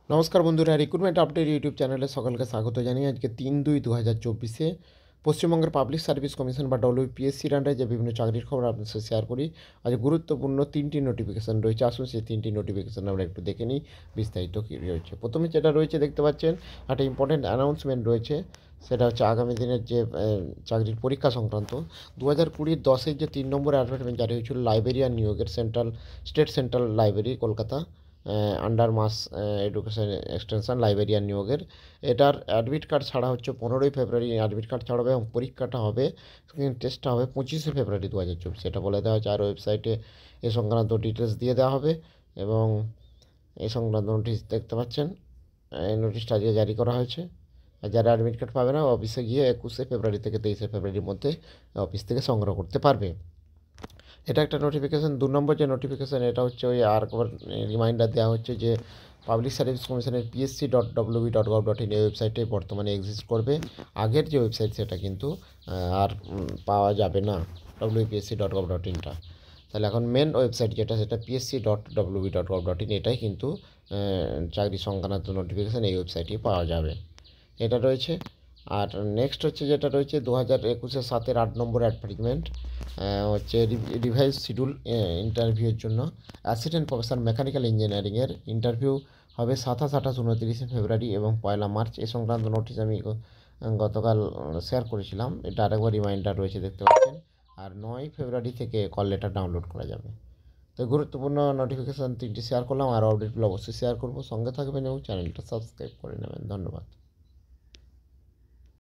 নমস্কার বন্ধুরা, recruitment update YouTube চ্যানেলে সকলকে স্বাগত জানিয়ে আজকে 3/2/2024 পশ্চিমবঙ্গের পাবলিক সার্ভিস কমিশন বা ডব্লিউপিএসসির আন্ডারে যে বিভিন্ন চাকরির খবর আপনাদের সাথে শেয়ার করি। আজ গুরুত্বপূর্ণ 3টি নোটিফিকেশান রয়েছে। আসুন সেই 3টি নোটিফিকেশান আমরা একটু দেখে নিই বিস্তারিত কী রয়েছে। প্রথমে যেটা রয়েছে দেখতে পাচ্ছেন, একটা ইম্পর্টেন্ট অ্যানাউন্সমেন্ট রয়েছে। সেটা হচ্ছে আগামী দিনের যে চাকরির পরীক্ষা সংক্রান্ত 2020 10-এর যে 3 নম্বর অ্যাডভার্টাইজমেন্ট জারি হয়েছিল লাইব্রেরিয়ান নিয়োগের, state central library Kolkata under mass education extension librarian নিয়োগের। এটার অ্যাডমিট কার্ড ছাড়া হচ্ছে 15ই ফেব্রুয়ারি অ্যাডমিট কার্ড ছাড়াবে এবং পরীক্ষাটা হবে, টেস্টটা হবে 25শে ফেব্রুয়ারি 2024। এটা বলে দেওয়া হচ্ছে। আর ওয়েবসাইটে এ সংক্রান্ত ডিটেলস দিয়ে দেওয়া হবে এবং এই সংক্রান্ত নোটিশ দেখতে পাচ্ছেন। এই নোটিশটা আজকে জারি করা হয়েছে। আর যারা অ্যাডমিট কার্ড পাবে না, অফিসে গিয়ে 21শে ফেব্রুয়ারি থেকে 23শে ফেব্রুয়ারির মধ্যে অফিস থেকে সংগ্রহ করতে পারবে। এটা একটা নোটিফিকেশান। 2 নম্বর যে নোটিফিকেশান, এটা হচ্ছে ওই আর একবার রিমাইন্ডার দেওয়া হচ্ছে যে পাবলিক সার্ভিস কমিশনের psc.wb.gov.in এই ওয়েবসাইটে বর্তমানে এক্সিস্ট করবে। আগের যে ওয়েবসাইট সেটা কিন্তু আর পাওয়া যাবে না, wpsc.gov.inটা। তাহলে এখন মেন ওয়েবসাইট যেটা সেটা psc.wb.gov.in, এটাই কিন্তু চাকরি সংক্রান্ত নোটিফিকেশান এই ওয়েবসাইটেই পাওয়া যাবে। এটা রয়েছে। আর নেক্সট হচ্ছে যেটা রয়েছে 2021-এর 7-এর 8 নম্বর অ্যাডভার্টাইজমেন্ট হচ্ছে রিভাইজ শিডিউল ইন্টারভিউয়ের জন্য অ্যাসিস্ট্যান্ট প্রফেসর মেকানিক্যাল ইঞ্জিনিয়ারিংয়ের ইন্টারভিউ হবে 27, 28, 29শে ফেব্রুয়ারি এবং 1 মার্চ। এ সংক্রান্ত নোটিশ আমি গতকাল শেয়ার করেছিলাম। এটা আরেকবার রিমাইন্ডার রয়েছে দেখতে পাচ্ছেন। আর 9 ফেব্রুয়ারি থেকে কল লেটার ডাউনলোড করা যাবে। তো গুরুত্বপূর্ণ নোটিফিকেশান 3টি শেয়ার করলাম। আর আপডেটগুলো অবশ্যই শেয়ার করবো। সঙ্গে থাকবেন এবং চ্যানেলটা সাবস্ক্রাইব করে নেবেন। ধন্যবাদ।